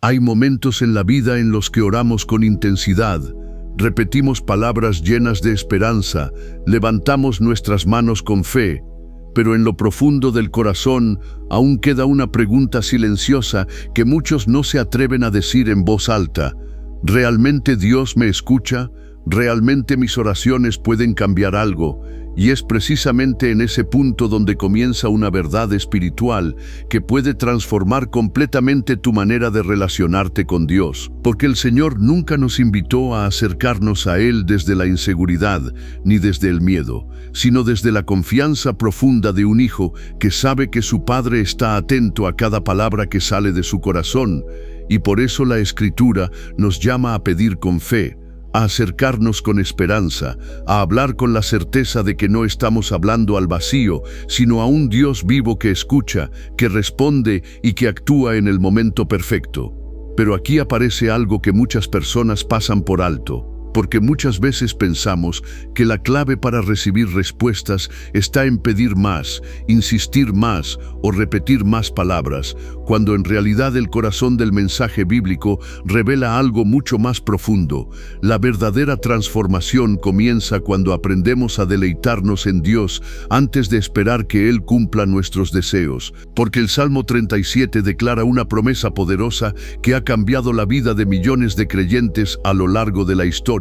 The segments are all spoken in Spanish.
Hay momentos en la vida en los que oramos con intensidad, repetimos palabras llenas de esperanza, levantamos nuestras manos con fe, pero en lo profundo del corazón aún queda una pregunta silenciosa que muchos no se atreven a decir en voz alta. ¿Realmente Dios me escucha? ¿Realmente mis oraciones pueden cambiar algo? Y es precisamente en ese punto donde comienza una verdad espiritual que puede transformar completamente tu manera de relacionarte con Dios. Porque el Señor nunca nos invitó a acercarnos a Él desde la inseguridad ni desde el miedo, sino desde la confianza profunda de un hijo que sabe que su Padre está atento a cada palabra que sale de su corazón. Y por eso la Escritura nos llama a pedir con fe, a acercarnos con esperanza, a hablar con la certeza de que no estamos hablando al vacío, sino a un Dios vivo que escucha, que responde y que actúa en el momento perfecto. Pero aquí aparece algo que muchas personas pasan por alto, porque muchas veces pensamos que la clave para recibir respuestas está en pedir más, insistir más o repetir más palabras, cuando en realidad el corazón del mensaje bíblico revela algo mucho más profundo. La verdadera transformación comienza cuando aprendemos a deleitarnos en Dios antes de esperar que Él cumpla nuestros deseos, porque el Salmo 37 declara una promesa poderosa que ha cambiado la vida de millones de creyentes a lo largo de la historia.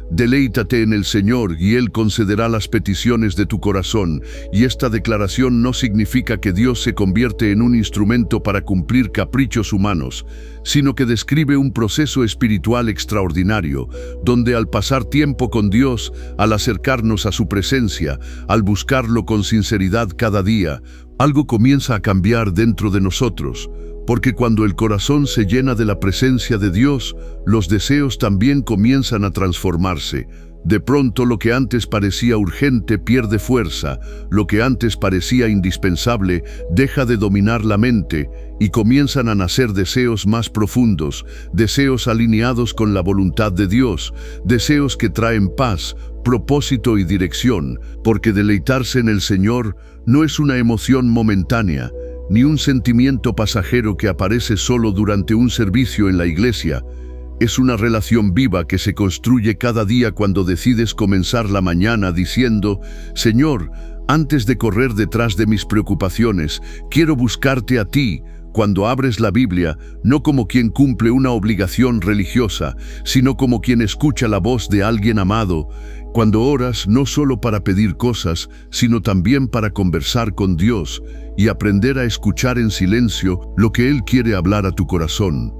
Deleítate en el Señor y Él concederá las peticiones de tu corazón, y esta declaración no significa que Dios se convierte en un instrumento para cumplir caprichos humanos, sino que describe un proceso espiritual extraordinario, donde al pasar tiempo con Dios, al acercarnos a su presencia, al buscarlo con sinceridad cada día, algo comienza a cambiar dentro de nosotros. Porque cuando el corazón se llena de la presencia de Dios, los deseos también comienzan a transformarse. De pronto lo que antes parecía urgente pierde fuerza, lo que antes parecía indispensable deja de dominar la mente y comienzan a nacer deseos más profundos, deseos alineados con la voluntad de Dios, deseos que traen paz, propósito y dirección, porque deleitarse en el Señor no es una emoción momentánea, ni un sentimiento pasajero que aparece solo durante un servicio en la iglesia. Es una relación viva que se construye cada día cuando decides comenzar la mañana diciendo: Señor, antes de correr detrás de mis preocupaciones, quiero buscarte a ti. Cuando abres la Biblia, no como quien cumple una obligación religiosa, sino como quien escucha la voz de alguien amado. Cuando oras no solo para pedir cosas, sino también para conversar con Dios y aprender a escuchar en silencio lo que Él quiere hablar a tu corazón.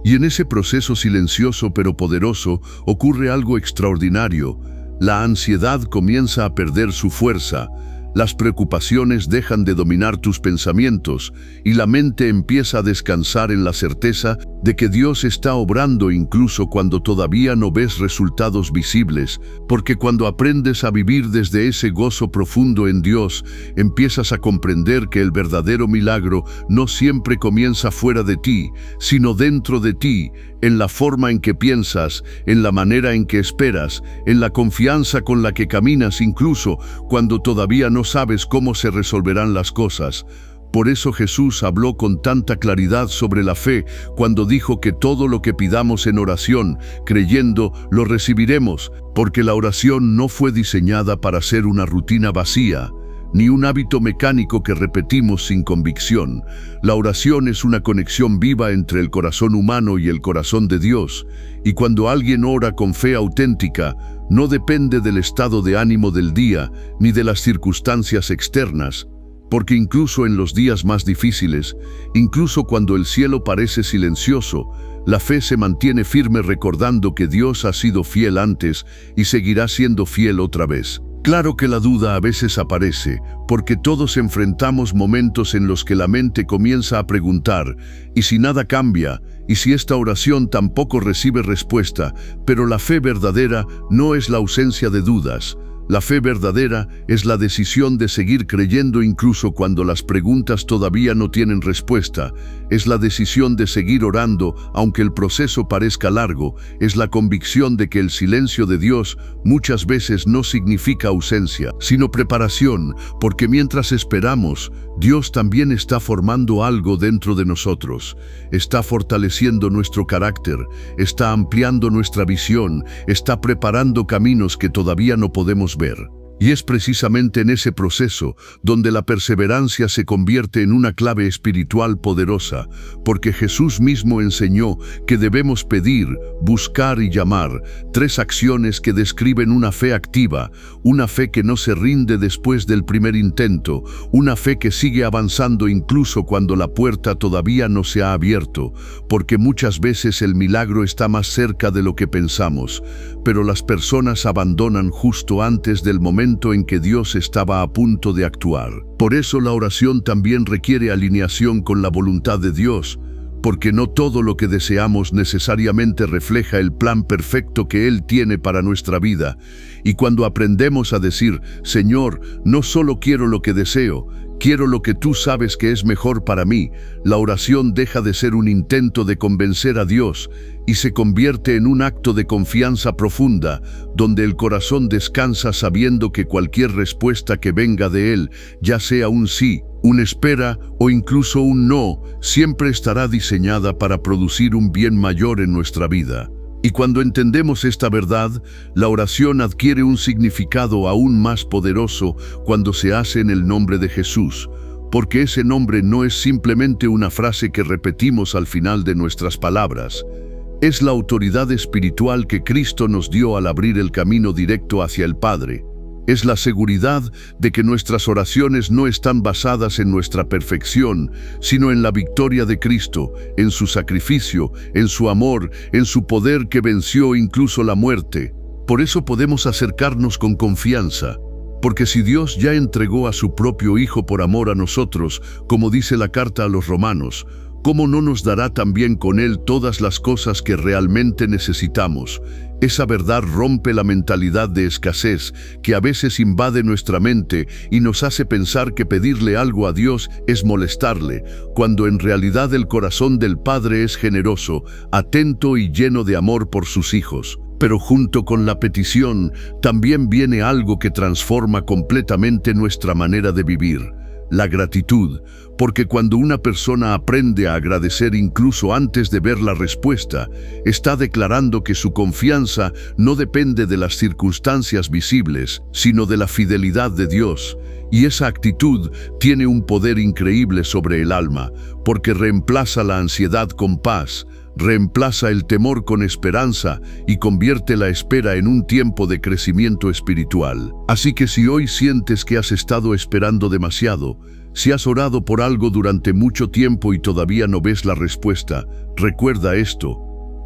Y en ese proceso silencioso pero poderoso ocurre algo extraordinario. La ansiedad comienza a perder su fuerza, las preocupaciones dejan de dominar tus pensamientos y la mente empieza a descansar en la certeza de que Dios está obrando incluso cuando todavía no ves resultados visibles, porque cuando aprendes a vivir desde ese gozo profundo en Dios, empiezas a comprender que el verdadero milagro no siempre comienza fuera de ti, sino dentro de ti, en la forma en que piensas, en la manera en que esperas, en la confianza con la que caminas incluso cuando todavía no sabes cómo se resolverán las cosas. Por eso Jesús habló con tanta claridad sobre la fe cuando dijo que todo lo que pidamos en oración, creyendo, lo recibiremos, porque la oración no fue diseñada para ser una rutina vacía, ni un hábito mecánico que repetimos sin convicción. La oración es una conexión viva entre el corazón humano y el corazón de Dios, y cuando alguien ora con fe auténtica, no depende del estado de ánimo del día, ni de las circunstancias externas, porque incluso en los días más difíciles, incluso cuando el cielo parece silencioso, la fe se mantiene firme recordando que Dios ha sido fiel antes y seguirá siendo fiel otra vez. Claro que la duda a veces aparece, porque todos enfrentamos momentos en los que la mente comienza a preguntar, ¿y si nada cambia? ¿Y si esta oración tampoco recibe respuesta? Pero la fe verdadera no es la ausencia de dudas. La fe verdadera es la decisión de seguir creyendo incluso cuando las preguntas todavía no tienen respuesta. Es la decisión de seguir orando aunque el proceso parezca largo. Es la convicción de que el silencio de Dios muchas veces no significa ausencia, sino preparación, porque mientras esperamos, Dios también está formando algo dentro de nosotros. Está fortaleciendo nuestro carácter, está ampliando nuestra visión, está preparando caminos que todavía no podemos ver. Y es precisamente en ese proceso donde la perseverancia se convierte en una clave espiritual poderosa, porque Jesús mismo enseñó que debemos pedir, buscar y llamar, 3 acciones que describen una fe activa, una fe que no se rinde después del primer intento, una fe que sigue avanzando incluso cuando la puerta todavía no se ha abierto, porque muchas veces el milagro está más cerca de lo que pensamos, pero las personas abandonan justo antes del momento en que Dios estaba a punto de actuar. Por eso la oración también requiere alineación con la voluntad de Dios, porque no todo lo que deseamos necesariamente refleja el plan perfecto que Él tiene para nuestra vida. Y cuando aprendemos a decir, Señor, no solo quiero lo que deseo, quiero lo que tú sabes que es mejor para mí, la oración deja de ser un intento de convencer a Dios y se convierte en un acto de confianza profunda, donde el corazón descansa sabiendo que cualquier respuesta que venga de Él, ya sea un sí, una espera o incluso un no, siempre estará diseñada para producir un bien mayor en nuestra vida. Y cuando entendemos esta verdad, la oración adquiere un significado aún más poderoso cuando se hace en el nombre de Jesús, porque ese nombre no es simplemente una frase que repetimos al final de nuestras palabras. Es la autoridad espiritual que Cristo nos dio al abrir el camino directo hacia el Padre. Es la seguridad de que nuestras oraciones no están basadas en nuestra perfección, sino en la victoria de Cristo, en su sacrificio, en su amor, en su poder que venció incluso la muerte. Por eso podemos acercarnos con confianza, porque si Dios ya entregó a su propio Hijo por amor a nosotros, como dice la carta a los Romanos, ¿cómo no nos dará también con Él todas las cosas que realmente necesitamos? Esa verdad rompe la mentalidad de escasez que a veces invade nuestra mente y nos hace pensar que pedirle algo a Dios es molestarle, cuando en realidad el corazón del Padre es generoso, atento y lleno de amor por sus hijos. Pero junto con la petición también viene algo que transforma completamente nuestra manera de vivir: la gratitud, porque cuando una persona aprende a agradecer incluso antes de ver la respuesta, está declarando que su confianza no depende de las circunstancias visibles, sino de la fidelidad de Dios. Y esa actitud tiene un poder increíble sobre el alma, porque reemplaza la ansiedad con paz, reemplaza el temor con esperanza y convierte la espera en un tiempo de crecimiento espiritual. Así que si hoy sientes que has estado esperando demasiado, si has orado por algo durante mucho tiempo y todavía no ves la respuesta, recuerda esto: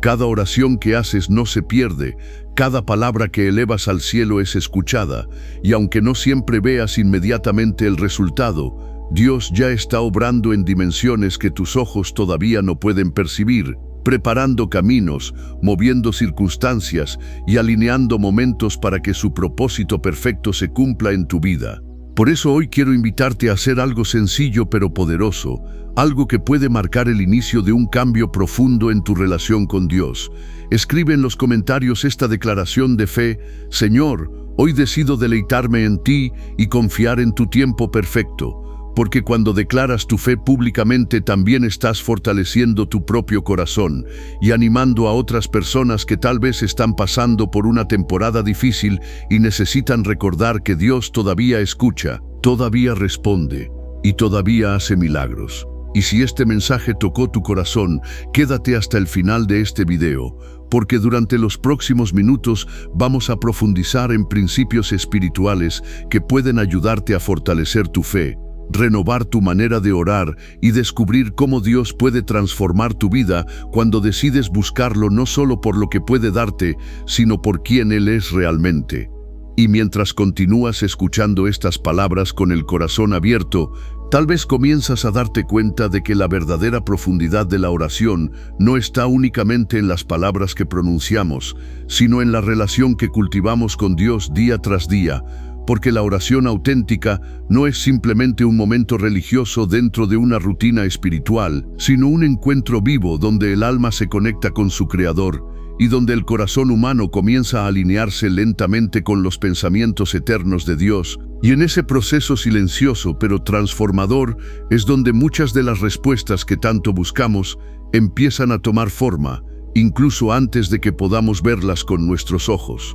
cada oración que haces no se pierde, cada palabra que elevas al cielo es escuchada, y aunque no siempre veas inmediatamente el resultado, Dios ya está obrando en dimensiones que tus ojos todavía no pueden percibir, preparando caminos, moviendo circunstancias y alineando momentos para que su propósito perfecto se cumpla en tu vida. Por eso hoy quiero invitarte a hacer algo sencillo pero poderoso, algo que puede marcar el inicio de un cambio profundo en tu relación con Dios. Escribe en los comentarios esta declaración de fe: Señor, hoy decido deleitarme en ti y confiar en tu tiempo perfecto. Porque cuando declaras tu fe públicamente también estás fortaleciendo tu propio corazón y animando a otras personas que tal vez están pasando por una temporada difícil y necesitan recordar que Dios todavía escucha, todavía responde y todavía hace milagros. Y si este mensaje tocó tu corazón, quédate hasta el final de este video, porque durante los próximos minutos vamos a profundizar en principios espirituales que pueden ayudarte a fortalecer tu fe, renovar tu manera de orar y descubrir cómo Dios puede transformar tu vida cuando decides buscarlo no solo por lo que puede darte, sino por quién Él es realmente. Y mientras continúas escuchando estas palabras con el corazón abierto, Tal vez comienzas a darte cuenta de que la verdadera profundidad de la oración no está únicamente en las palabras que pronunciamos, sino en la relación que cultivamos con Dios día tras día, porque la oración auténtica no es simplemente un momento religioso dentro de una rutina espiritual, sino un encuentro vivo donde el alma se conecta con su Creador y donde el corazón humano comienza a alinearse lentamente con los pensamientos eternos de Dios. Y en ese proceso silencioso pero transformador es donde muchas de las respuestas que tanto buscamos empiezan a tomar forma, incluso antes de que podamos verlas con nuestros ojos.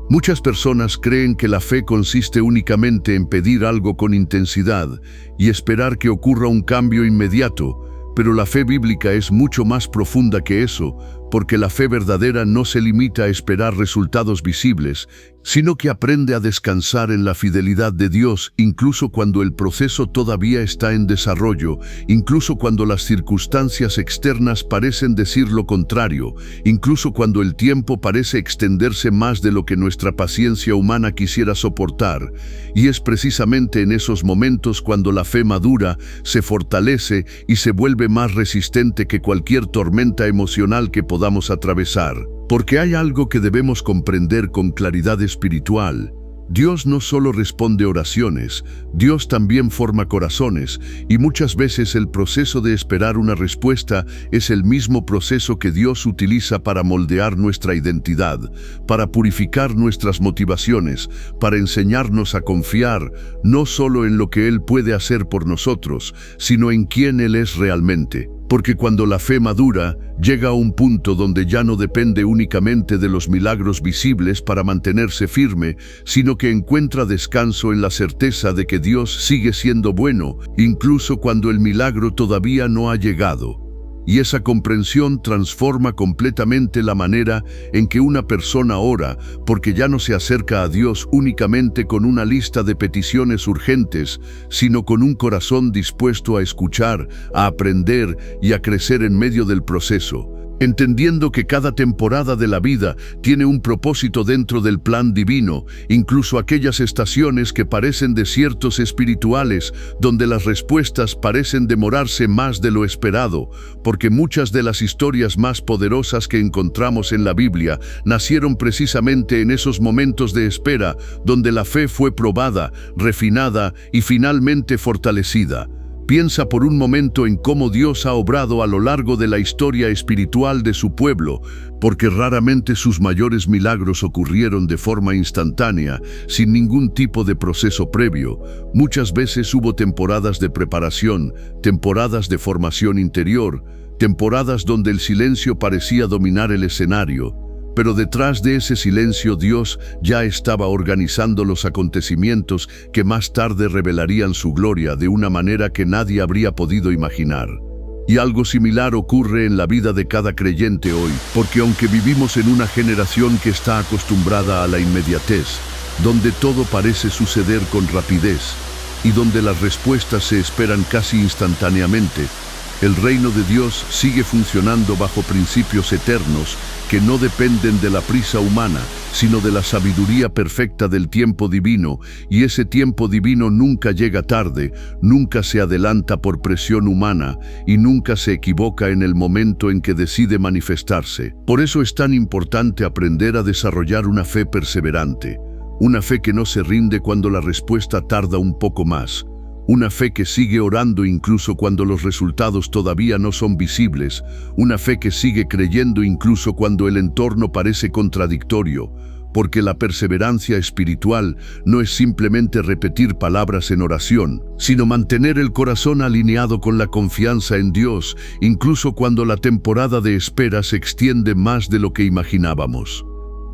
Muchas personas creen que la fe consiste únicamente en pedir algo con intensidad y esperar que ocurra un cambio inmediato, pero la fe bíblica es mucho más profunda que eso, porque la fe verdadera no se limita a esperar resultados visibles, sino que aprende a descansar en la fidelidad de Dios, incluso cuando el proceso todavía está en desarrollo, incluso cuando las circunstancias externas parecen decir lo contrario, incluso cuando el tiempo parece extenderse más de lo que nuestra paciencia humana quisiera soportar. Y es precisamente en esos momentos cuando la fe madura, se fortalece y se vuelve más resistente que cualquier tormenta emocional que podamos atravesar. Porque hay algo que debemos comprender con claridad espiritual. Dios no solo responde oraciones, Dios también forma corazones, y muchas veces el proceso de esperar una respuesta es el mismo proceso que Dios utiliza para moldear nuestra identidad, para purificar nuestras motivaciones, para enseñarnos a confiar no solo en lo que Él puede hacer por nosotros, sino en quién Él es realmente. Porque cuando la fe madura, llega a un punto donde ya no depende únicamente de los milagros visibles para mantenerse firme, sino que encuentra descanso en la certeza de que Dios sigue siendo bueno, incluso cuando el milagro todavía no ha llegado. Y esa comprensión transforma completamente la manera en que una persona ora, porque ya no se acerca a Dios únicamente con una lista de peticiones urgentes, sino con un corazón dispuesto a escuchar, a aprender y a crecer en medio del proceso, entendiendo que cada temporada de la vida tiene un propósito dentro del plan divino, incluso aquellas estaciones que parecen desiertos espirituales, donde las respuestas parecen demorarse más de lo esperado, porque muchas de las historias más poderosas que encontramos en la Biblia nacieron precisamente en esos momentos de espera, donde la fe fue probada, refinada y finalmente fortalecida. Piensa por un momento en cómo Dios ha obrado a lo largo de la historia espiritual de su pueblo, porque raramente sus mayores milagros ocurrieron de forma instantánea, sin ningún tipo de proceso previo. Muchas veces hubo temporadas de preparación, temporadas de formación interior, temporadas donde el silencio parecía dominar el escenario. Pero detrás de ese silencio Dios ya estaba organizando los acontecimientos que más tarde revelarían su gloria de una manera que nadie habría podido imaginar. Y algo similar ocurre en la vida de cada creyente hoy, porque aunque vivimos en una generación que está acostumbrada a la inmediatez, donde todo parece suceder con rapidez y donde las respuestas se esperan casi instantáneamente, el reino de Dios sigue funcionando bajo principios eternos que no dependen de la prisa humana, sino de la sabiduría perfecta del tiempo divino, y ese tiempo divino nunca llega tarde, nunca se adelanta por presión humana y nunca se equivoca en el momento en que decide manifestarse. Por eso es tan importante aprender a desarrollar una fe perseverante, una fe que no se rinde cuando la respuesta tarda un poco más, una fe que sigue orando incluso cuando los resultados todavía no son visibles, una fe que sigue creyendo incluso cuando el entorno parece contradictorio, porque la perseverancia espiritual no es simplemente repetir palabras en oración, sino mantener el corazón alineado con la confianza en Dios, incluso cuando la temporada de espera se extiende más de lo que imaginábamos.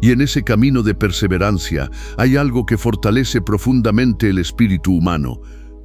Y en ese camino de perseverancia hay algo que fortalece profundamente el espíritu humano.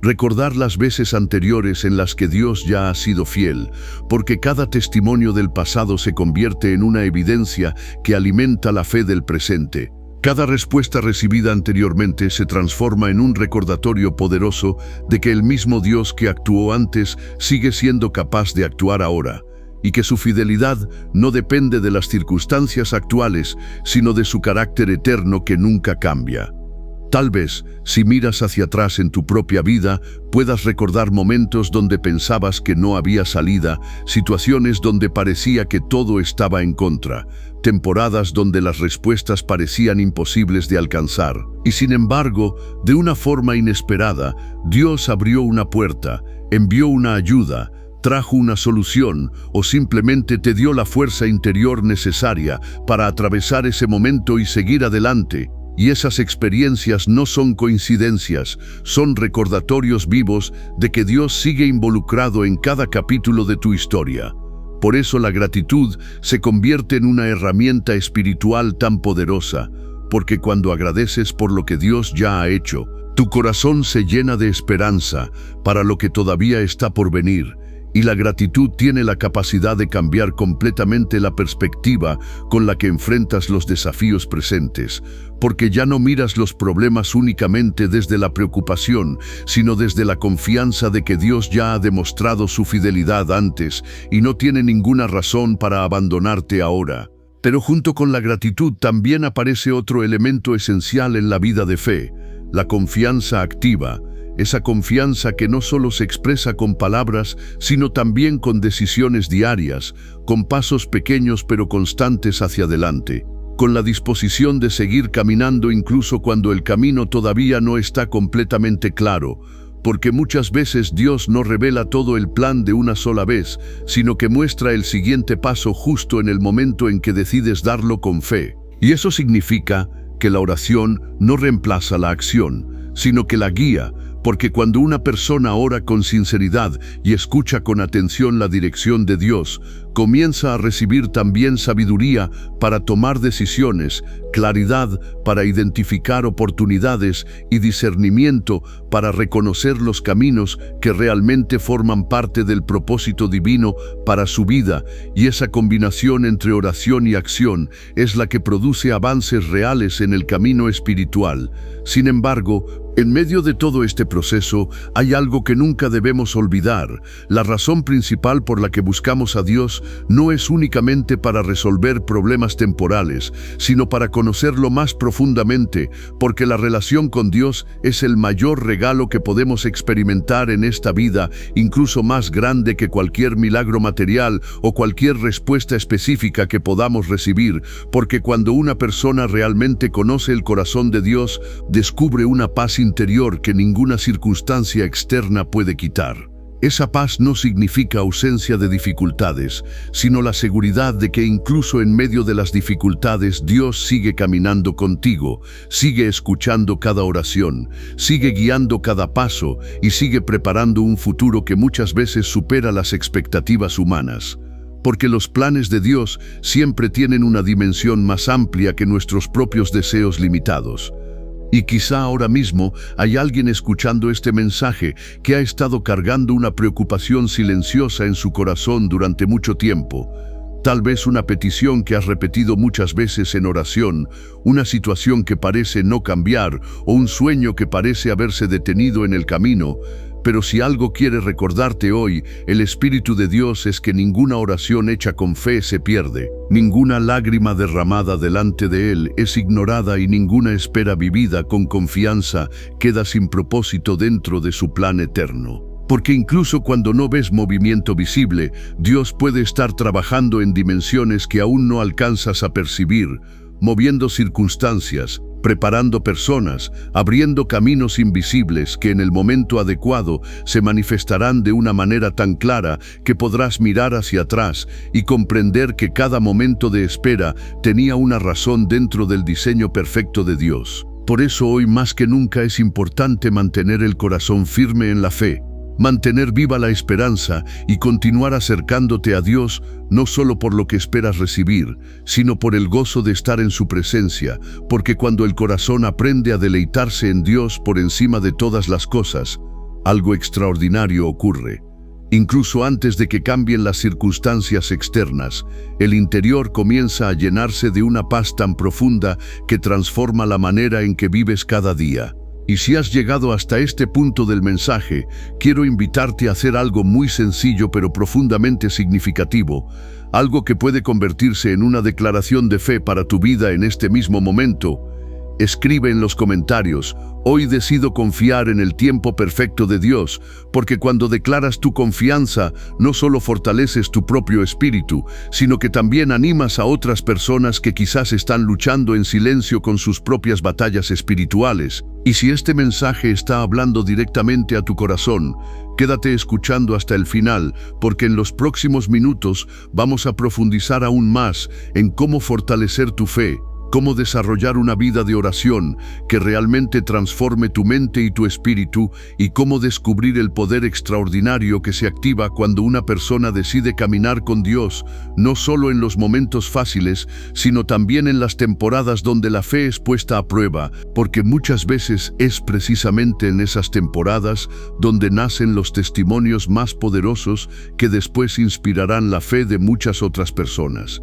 Recordar las veces anteriores en las que Dios ya ha sido fiel, porque cada testimonio del pasado se convierte en una evidencia que alimenta la fe del presente. Cada respuesta recibida anteriormente se transforma en un recordatorio poderoso de que el mismo Dios que actuó antes sigue siendo capaz de actuar ahora, y que su fidelidad no depende de las circunstancias actuales, sino de su carácter eterno que nunca cambia. Tal vez, si miras hacia atrás en tu propia vida, puedas recordar momentos donde pensabas que no había salida, situaciones donde parecía que todo estaba en contra, temporadas donde las respuestas parecían imposibles de alcanzar. Y sin embargo, de una forma inesperada, Dios abrió una puerta, envió una ayuda, trajo una solución o simplemente te dio la fuerza interior necesaria para atravesar ese momento y seguir adelante. Y esas experiencias no son coincidencias, son recordatorios vivos de que Dios sigue involucrado en cada capítulo de tu historia. Por eso la gratitud se convierte en una herramienta espiritual tan poderosa, porque cuando agradeces por lo que Dios ya ha hecho, tu corazón se llena de esperanza para lo que todavía está por venir. Y la gratitud tiene la capacidad de cambiar completamente la perspectiva con la que enfrentas los desafíos presentes, porque ya no miras los problemas únicamente desde la preocupación, sino desde la confianza de que Dios ya ha demostrado su fidelidad antes y no tiene ninguna razón para abandonarte ahora. Pero junto con la gratitud también aparece otro elemento esencial en la vida de fe, la confianza activa. Esa confianza que no solo se expresa con palabras, sino también con decisiones diarias, con pasos pequeños pero constantes hacia adelante, con la disposición de seguir caminando incluso cuando el camino todavía no está completamente claro, porque muchas veces Dios no revela todo el plan de una sola vez, sino que muestra el siguiente paso justo en el momento en que decides darlo con fe. Y eso significa que la oración no reemplaza la acción, sino que la guía, porque cuando una persona ora con sinceridad y escucha con atención la dirección de Dios, comienza a recibir también sabiduría para tomar decisiones, claridad para identificar oportunidades y discernimiento para reconocer los caminos que realmente forman parte del propósito divino para su vida, y esa combinación entre oración y acción es la que produce avances reales en el camino espiritual. Sin embargo, en medio de todo este proceso, hay algo que nunca debemos olvidar. La razón principal por la que buscamos a Dios no es únicamente para resolver problemas temporales, sino para conocerlo más profundamente, porque la relación con Dios es el mayor regalo que podemos experimentar en esta vida, incluso más grande que cualquier milagro material o cualquier respuesta específica que podamos recibir, porque cuando una persona realmente conoce el corazón de Dios, descubre una paz interior que ninguna circunstancia externa puede quitar. Esa paz no significa ausencia de dificultades, sino la seguridad de que incluso en medio de las dificultades Dios sigue caminando contigo, sigue escuchando cada oración, sigue guiando cada paso y sigue preparando un futuro que muchas veces supera las expectativas humanas. Porque los planes de Dios siempre tienen una dimensión más amplia que nuestros propios deseos limitados. Y quizá ahora mismo hay alguien escuchando este mensaje que ha estado cargando una preocupación silenciosa en su corazón durante mucho tiempo. Tal vez una petición que has repetido muchas veces en oración, una situación que parece no cambiar o un sueño que parece haberse detenido en el camino. Pero si algo quiere recordarte hoy, el Espíritu de Dios es que ninguna oración hecha con fe se pierde, ninguna lágrima derramada delante de Él es ignorada y ninguna espera vivida con confianza queda sin propósito dentro de su plan eterno. Porque incluso cuando no ves movimiento visible, Dios puede estar trabajando en dimensiones que aún no alcanzas a percibir, moviendo circunstancias, preparando personas, abriendo caminos invisibles que en el momento adecuado se manifestarán de una manera tan clara que podrás mirar hacia atrás y comprender que cada momento de espera tenía una razón dentro del diseño perfecto de Dios. Por eso hoy más que nunca es importante mantener el corazón firme en la fe, mantener viva la esperanza y continuar acercándote a Dios no solo por lo que esperas recibir, sino por el gozo de estar en su presencia, porque cuando el corazón aprende a deleitarse en Dios por encima de todas las cosas, algo extraordinario ocurre. Incluso antes de que cambien las circunstancias externas, el interior comienza a llenarse de una paz tan profunda que transforma la manera en que vives cada día. Y si has llegado hasta este punto del mensaje, quiero invitarte a hacer algo muy sencillo pero profundamente significativo, algo que puede convertirse en una declaración de fe para tu vida en este mismo momento, Escribe en los comentarios: hoy decido confiar en el tiempo perfecto de Dios, porque cuando declaras tu confianza, no solo fortaleces tu propio espíritu, sino que también animas a otras personas que quizás están luchando en silencio con sus propias batallas espirituales. Y si este mensaje está hablando directamente a tu corazón, quédate escuchando hasta el final, porque en los próximos minutos vamos a profundizar aún más en cómo fortalecer tu fe, cómo desarrollar una vida de oración que realmente transforme tu mente y tu espíritu, y cómo descubrir el poder extraordinario que se activa cuando una persona decide caminar con Dios, no solo en los momentos fáciles, sino también en las temporadas donde la fe es puesta a prueba, porque muchas veces es precisamente en esas temporadas donde nacen los testimonios más poderosos que después inspirarán la fe de muchas otras personas.